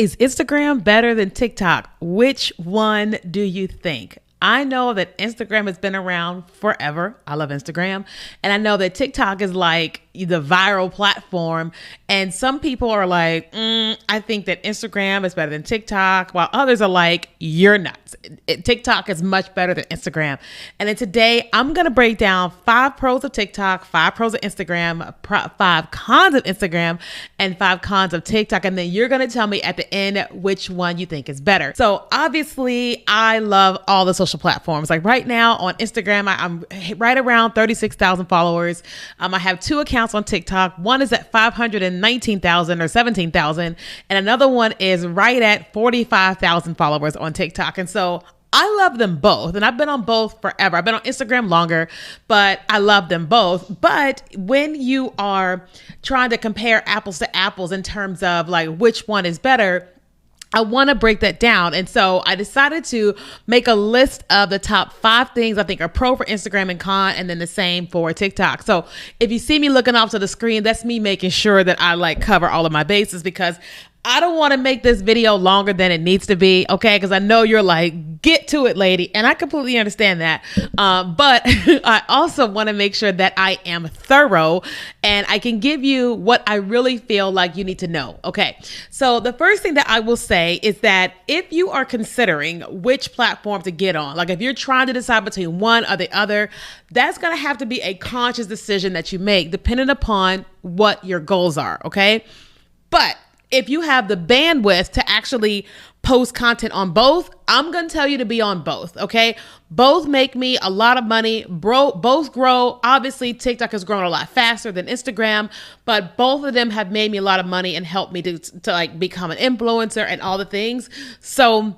Is Instagram better than TikTok? Which one do you think? I know that Instagram has been around forever. I love Instagram. And I know that TikTok is like the viral platform. And some people are like, I think that Instagram is better than TikTok, while others are like, you're nuts. TikTok is much better than Instagram. And then today I'm going to break down 5 pros of TikTok, 5 pros of Instagram, 5 cons of Instagram, and 5 cons of TikTok. And then you're going to tell me at the end which one you think is better. So obviously I love all the social platforms. Like right now on Instagram, I'm right around 36,000 followers. I have 2 accounts on TikTok. One is at 519,000 or 17,000, and another one is right at 45,000 followers on TikTok. And so I love them both, and I've been on both forever. I've been on Instagram longer, but I love them both. But when you are trying to compare apples to apples in terms of like which one is better, I want to break that down. And so I decided to make a list of the top 5 things I think are pro for Instagram and con, and then the same for TikTok. So if you see me looking off to the screen, that's me making sure that I like cover all of my bases, because I don't want to make this video longer than it needs to be, okay? Because I know you're like, get to it, lady. And I completely understand that. But I also want to make sure that I am thorough and I can give you what I really feel like you need to know, okay? So the first thing that I will say is that if you are considering which platform to get on, like if you're trying to decide between one or the other, that's going to have to be a conscious decision that you make depending upon what your goals are, okay? But if you have the bandwidth to actually post content on both, I'm going to tell you to be on both, okay? Both make me a lot of money. Both grow. Obviously, TikTok has grown a lot faster than Instagram, but both of them have made me a lot of money and helped me to like become an influencer and all the things. So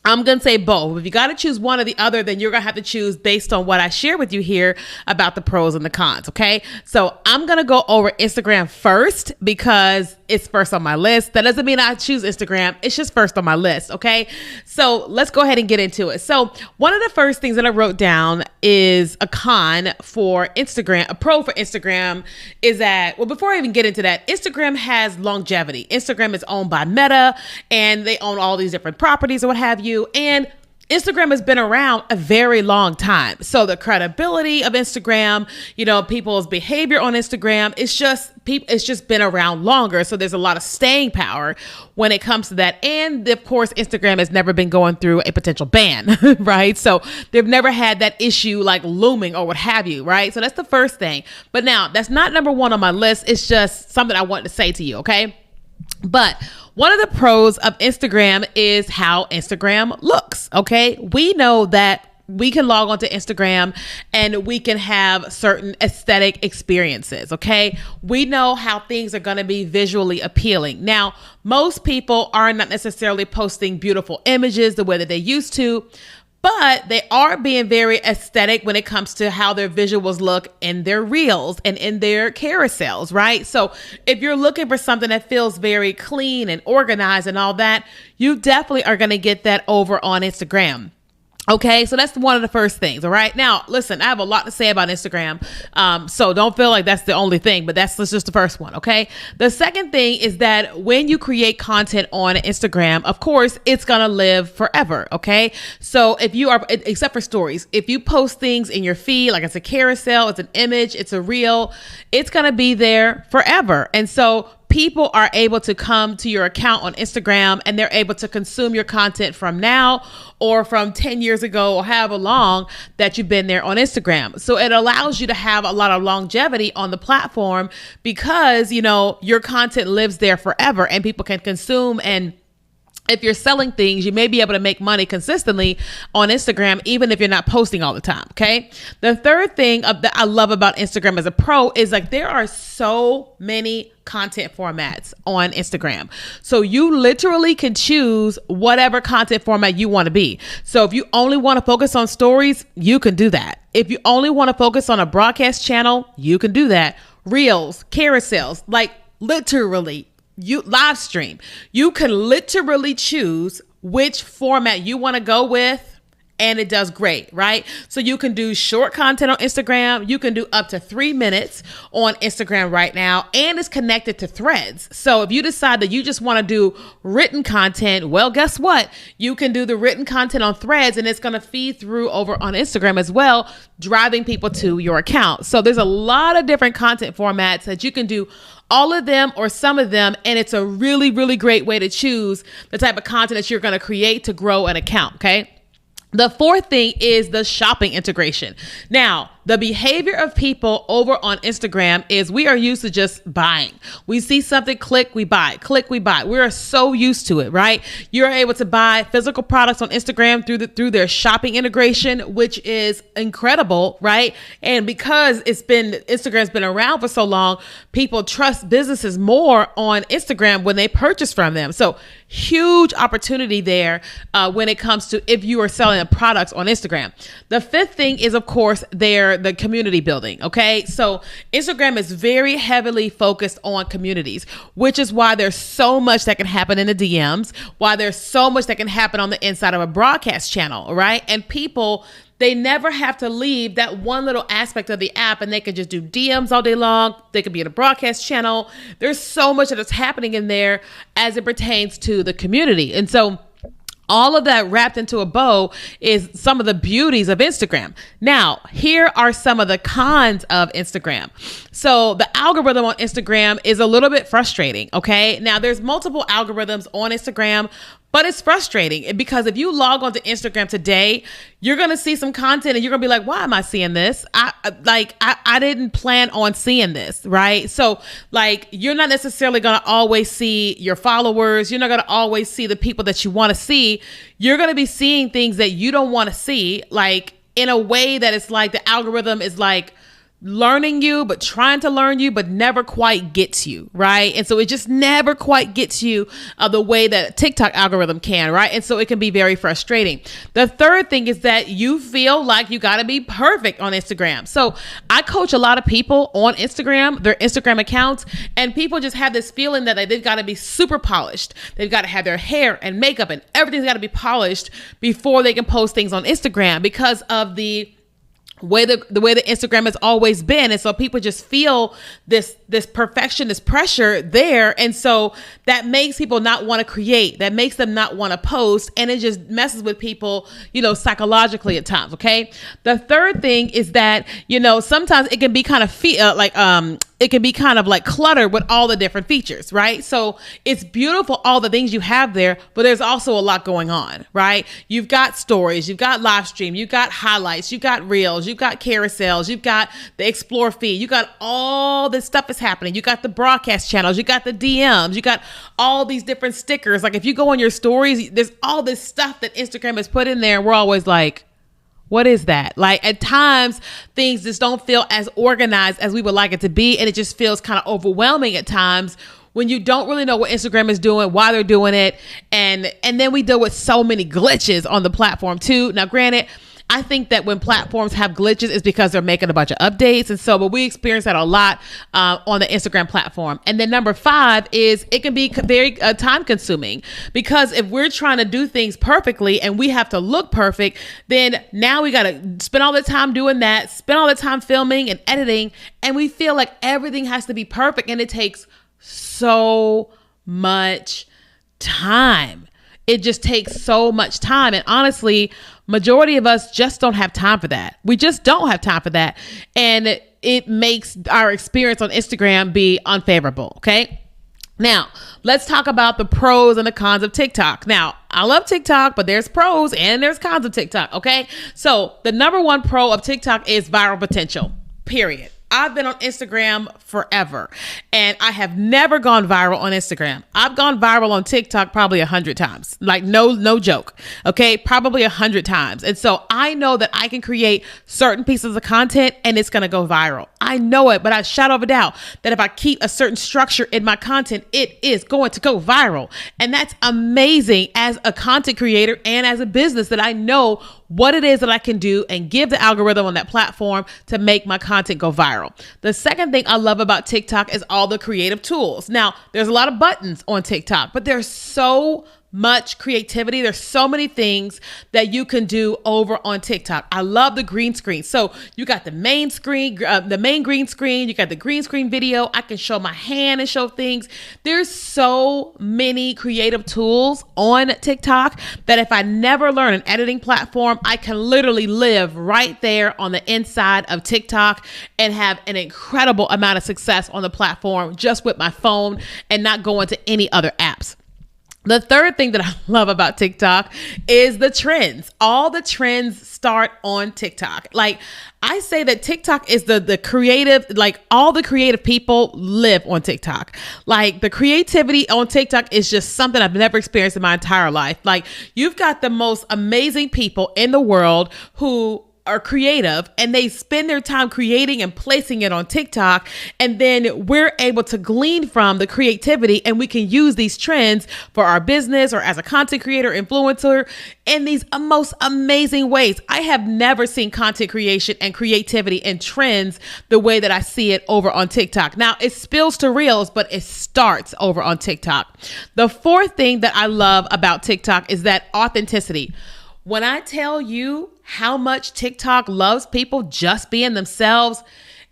I'm going to say both. If you got to choose one or the other, then you're going to have to choose based on what I share with you here about the pros and the cons, okay? So I'm going to go over Instagram first because it's first on my list. That doesn't mean I choose Instagram. It's just first on my list, okay? So let's go ahead and get into it. So one of the first things that I wrote down is a con for Instagram. A pro for Instagram is that, well, before I even get into that, Instagram has longevity. Instagram is owned by Meta and they own all these different properties or what have you. And Instagram has been around a very long time. So the credibility of Instagram, you know, people's behavior on Instagram, it's just been around longer. So there's a lot of staying power when it comes to that. And of course, Instagram has never been going through a potential ban, right? So they've never had that issue like looming or what have you, right? So that's the first thing. But now that's not number 1 on my list. It's just something I wanted to say to you, okay? But one of the pros of Instagram is how Instagram looks, okay? We know that we can log onto Instagram and we can have certain aesthetic experiences, okay? We know how things are going to be visually appealing. Now, most people are not necessarily posting beautiful images the way that they used to, but they are being very aesthetic when it comes to how their visuals look in their reels and in their carousels, right? So if you're looking for something that feels very clean and organized and all that, you definitely are going to get that over on Instagram. Okay, so that's one of the first things. All right. Now, listen, I have a lot to say about Instagram. So don't feel like that's the only thing, but that's just the first one. Okay. The second thing is that when you create content on Instagram, of course, it's going to live forever. Okay. So if you are, except for stories, if you post things in your feed, like it's a carousel, it's an image, it's a reel, it's going to be there forever. And so people are able to come to your account on Instagram and they're able to consume your content from now or from 10 years ago or however long that you've been there on Instagram. So it allows you to have a lot of longevity on the platform because, you know, your content lives there forever and people can consume. And if you're selling things, you may be able to make money consistently on Instagram, even if you're not posting all the time. Okay. The third thing that I love about Instagram as a pro is like there are so many content formats on Instagram. So you literally can choose whatever content format you want to be. So if you only want to focus on stories, you can do that. If you only want to focus on a broadcast channel, you can do that. Reels, carousels, like literally. You live stream. You can literally choose which format you want to go with and it does great, right? So you can do short content on Instagram. You can do up to 3 minutes on Instagram right now, and it's connected to threads. So if you decide that you just want to do written content, well, guess what? You can do the written content on threads, and it's going to feed through over on Instagram as well, driving people to your account. So there's a lot of different content formats that you can do, all of them or some of them, and it's a really, really great way to choose the type of content that you're going to create to grow an account, okay? The fourth thing is the shopping integration. Now, the behavior of people over on Instagram is we are used to just buying. We see something, click, we buy, click, we buy. We are so used to it, right? You're able to buy physical products on Instagram through their shopping integration, which is incredible, right? And because Instagram's been around for so long, people trust businesses more on Instagram when they purchase from them. So huge opportunity there when it comes to if you are selling products on Instagram. The fifth thing is, of course, the community building. Okay. So Instagram is very heavily focused on communities, which is why there's so much that can happen in the DMs, why there's so much that can happen on the inside of a broadcast channel, right? And people, they never have to leave that one little aspect of the app, and they can just do DMs all day long. They could be in a broadcast channel. There's so much that is happening in there as it pertains to the community. And so all of that wrapped into a bow is some of the beauties of Instagram. Now, here are some of the cons of Instagram. So the algorithm on Instagram is a little bit frustrating, okay? Now, there's multiple algorithms on Instagram, but it's frustrating because if you log onto Instagram today, you're going to see some content and you're going to be like, why am I seeing this? I didn't plan on seeing this, right? So like, you're not necessarily going to always see your followers. You're not going to always see the people that you want to see. You're going to be seeing things that you don't want to see, like in a way that it's like the algorithm is like learning you, but trying to learn you, but never quite gets you, right? And so it just never quite gets you the way that TikTok algorithm can, right? And so it can be very frustrating. The third thing is that you feel like you got to be perfect on Instagram. So I coach a lot of people on Instagram, their Instagram accounts, and people just have this feeling that they've got to be super polished. They've got to have their hair and makeup and everything's got to be polished before they can post things on Instagram because of the way the Instagram has always been. And so people just feel this perfection, this pressure there. And so that makes people not want to create, that makes them not want to post. And it just messes with people, psychologically at times. Okay. The third thing is that, sometimes it can be kind of it can be kind of like cluttered with all the different features, right? So it's beautiful, all the things you have there, but there's also a lot going on, right? You've got stories, you've got live stream, you've got highlights, you've got reels, you've got carousels, you've got the explore feed, you got all this stuff is happening. You got the broadcast channels, you got the DMs, you got all these different stickers. Like if you go on your stories, there's all this stuff that Instagram has put in there. And we're always like, what is that? Like at times things just don't feel as organized as we would like it to be. And it just feels kind of overwhelming at times when you don't really know what Instagram is doing, why they're doing it. And then we deal with so many glitches on the platform too. Now, granted, I think that when platforms have glitches, it's because they're making a bunch of updates. And so, but we experience that a lot on the Instagram platform. And then number 5 is it can be very time consuming because if we're trying to do things perfectly and we have to look perfect, then now we got to spend all the time doing that, spend all the time filming and editing. And we feel like everything has to be perfect. And it takes so much time. It just takes so much time. And honestly, majority of us just don't have time for that. We just don't have time for that. And it makes our experience on Instagram be unfavorable. Okay. Now, let's talk about the pros and the cons of TikTok. Now, I love TikTok, but there's pros and there's cons of TikTok. Okay. So the number 1 pro of TikTok is viral potential, period. I've been on Instagram forever and I have never gone viral on Instagram. I've gone viral on TikTok probably 100 times. Like no joke. Okay. Probably 100 times. And so I know that I can create certain pieces of content and it's going to go viral. I know it, but I shout over doubt that if I keep a certain structure in my content, it is going to go viral. And that's amazing as a content creator and as a business that I know what it is that I can do and give the algorithm on that platform to make my content go viral. The second thing I love about TikTok is all the creative tools. Now, there's a lot of buttons on TikTok, but they're so much creativity. There's so many things that you can do over on TikTok. I love the green screen. So you got the main screen, the main green screen, you got the green screen video. I can show my hand and show things. There's so many creative tools on TikTok that if I never learn an editing platform, I can literally live right there on the inside of TikTok and have an incredible amount of success on the platform just with my phone and not going to any other apps. The third thing that I love about TikTok is the trends. All the trends start on TikTok. Like I say that TikTok is the creative, like all the creative people live on TikTok. Like the creativity on TikTok is just something I've never experienced in my entire life. Like you've got the most amazing people in the world who are creative and they spend their time creating and placing it on TikTok. And then we're able to glean from the creativity and we can use these trends for our business or as a content creator, influencer in these most amazing ways. I have never seen content creation and creativity and trends the way that I see it over on TikTok. Now it spills to reels, but it starts over on TikTok. The fourth thing that I love about TikTok is that authenticity. When I tell you how much TikTok loves people just being themselves,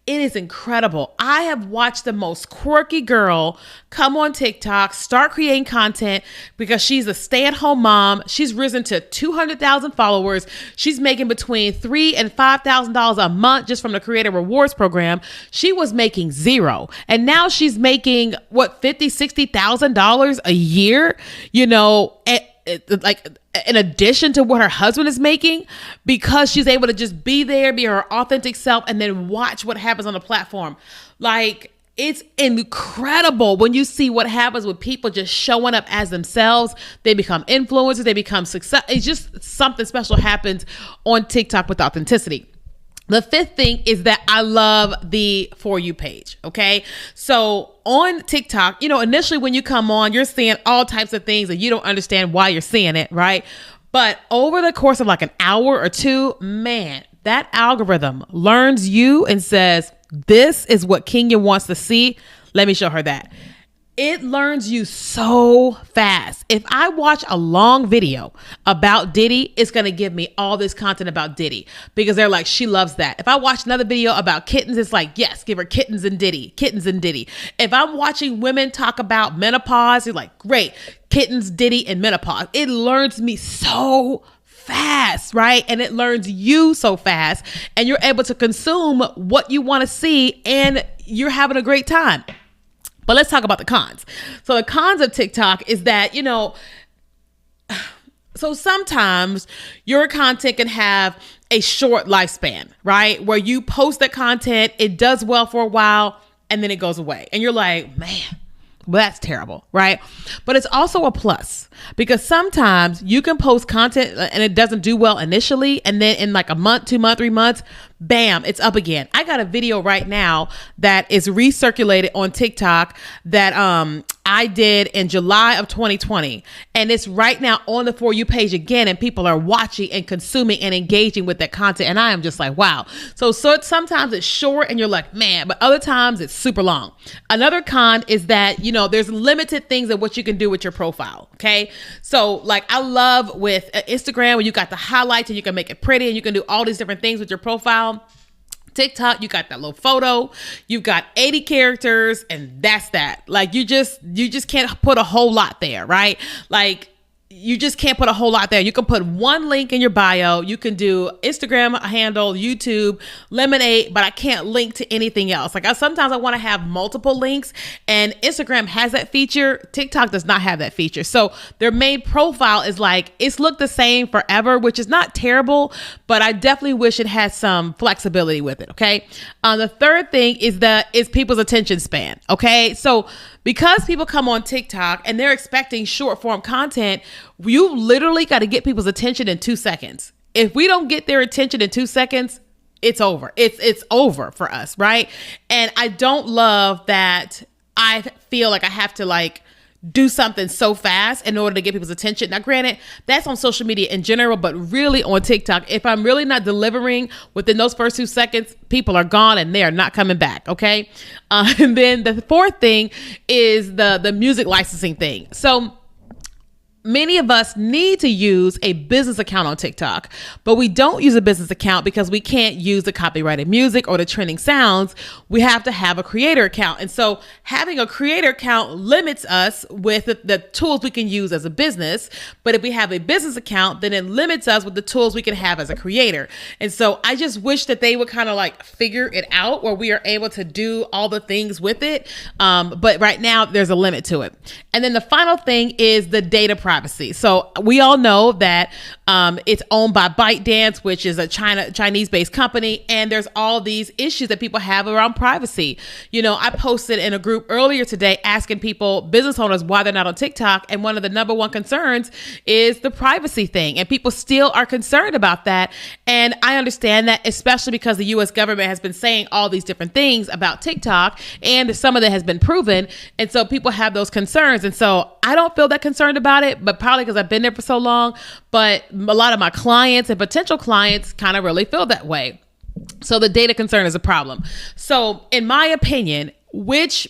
it is incredible. I have watched the most quirky girl come on TikTok, start creating content because she's a stay-at-home mom. She's risen to 200,000 followers. She's making between $3,000 and $5,000 a month just from the Creator Rewards program. She was making zero. And now she's making $50,000, $60,000 a year, like in addition to what her husband is making, because she's able to just be there, be her authentic self, and then watch what happens on the platform. Like, it's incredible when you see what happens with people just showing up as themselves. They become influencers, they become success. It's just something special happens on TikTok with authenticity. The fifth thing is that I love the For You page. Okay. So on TikTok, initially when you come on, you're seeing all types of things and you don't understand why you're seeing it. Right. But over the course of like an hour or two, man, that algorithm learns you and says, this is what Keenya wants to see. Let me show her that. It learns you so fast. If I watch a long video about Diddy, it's going to give me all this content about Diddy because they're like, she loves that. If I watch another video about kittens, it's like, yes, give her kittens and Diddy. If I'm watching women talk about menopause, it's like, great, kittens, Diddy, and menopause. It learns me so fast, right? And it learns you so fast and you're able to consume what you want to see and you're having a great time. But let's talk about the cons. So the cons of TikTok is that, so sometimes your content can have a short lifespan, right? Where you post that content, it does well for a while, and then it goes away. And you're like, man, well, that's terrible, right? But it's also a plus because sometimes you can post content and it doesn't do well initially. And then in like a month, 2 months, 3 months, bam, it's up again. I got a video right now that is recirculated on TikTok that I did in July of 2020. And it's right now on the For You page again. And people are watching and consuming and engaging with that content. And I am just like, wow. So sometimes it's short and you're like, man, but other times it's super long. Another con is that, there's limited things of what you can do with your profile. Okay. So like I love with Instagram where you got the highlights and you can make it pretty and you can do all these different things with your profile. TikTok, you got that little photo, you've got 80 characters and that's that. Like you just can't put a whole lot there, right? Like you just can't put a whole lot there. You can put one link in your bio. You can do Instagram handle, YouTube, Lemonade, but I can't link to anything else. Like sometimes I want to have multiple links and Instagram has that feature. TikTok does not have that feature. So their main profile is like, it's looked the same forever, which is not terrible, but I definitely wish it had some flexibility with it. Okay. The third thing is people's attention span. Okay. So because people come on TikTok and they're expecting short form content, you literally got to get people's attention in 2 seconds. If we don't get their attention in 2 seconds, it's over. It's over for us, right? And I don't love that. I feel like I have to do something so fast in order to get people's attention. Now, granted, that's on social media in general, but really on TikTok, if I'm really not delivering within those first 2 seconds, people are gone and they are not coming back. Okay. And then the fourth thing is the music licensing thing. So many of us need to use a business account on TikTok, but we don't use a business account because we can't use the copyrighted music or the trending sounds. We have to have a creator account. And so having a creator account limits us with the tools we can use as a business. But if we have a business account, then it limits us with the tools we can have as a creator. And so I just wish that they would kind of like figure it out where we are able to do all the things with it. But right now there's a limit to it. And then the final thing is the data privacy. So we all know that it's owned by ByteDance, which is a Chinese-based company, and there's all these issues that people have around privacy. You know, I posted in a group earlier today asking people, business owners, why they're not on TikTok, and one of the number one concerns is the privacy thing, and people still are concerned about that. And I understand that, especially because the U.S. government has been saying all these different things about TikTok, and some of that has been proven, and so people have those concerns. And so I don't feel that concerned about it, but probably because I've been there for so long. But a lot of my clients and potential clients kind of really feel that way. So the data concern is a problem. So in my opinion, which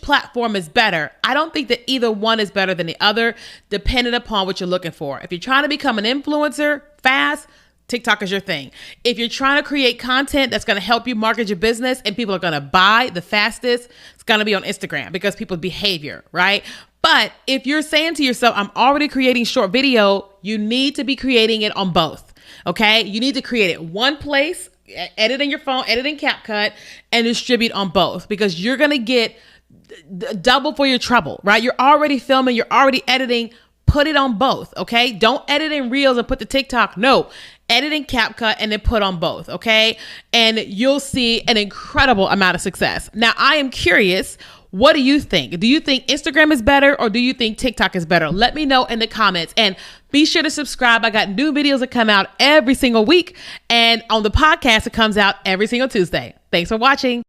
platform is better? I don't think that either one is better than the other, depending upon what you're looking for. If you're trying to become an influencer fast, TikTok is your thing. If you're trying to create content that's going to help you market your business and people are going to buy the fastest, it's going to be on Instagram because people's behavior, right? But if you're saying to yourself, I'm already creating short video, you need to be creating it on both. Okay. You need to create it one place, edit in your phone, edit in CapCut, and distribute on both, because you're going to get double for your trouble, right? You're already filming, you're already editing, put it on both. Okay. Don't edit in Reels and put the TikTok. No, edit in CapCut and then put on both. Okay. And you'll see an incredible amount of success. Now, I am curious, what do you think? Do you think Instagram is better or do you think TikTok is better? Let me know in the comments, and be sure to subscribe. I got new videos that come out every single week, and on the podcast, it comes out every single Tuesday. Thanks for watching.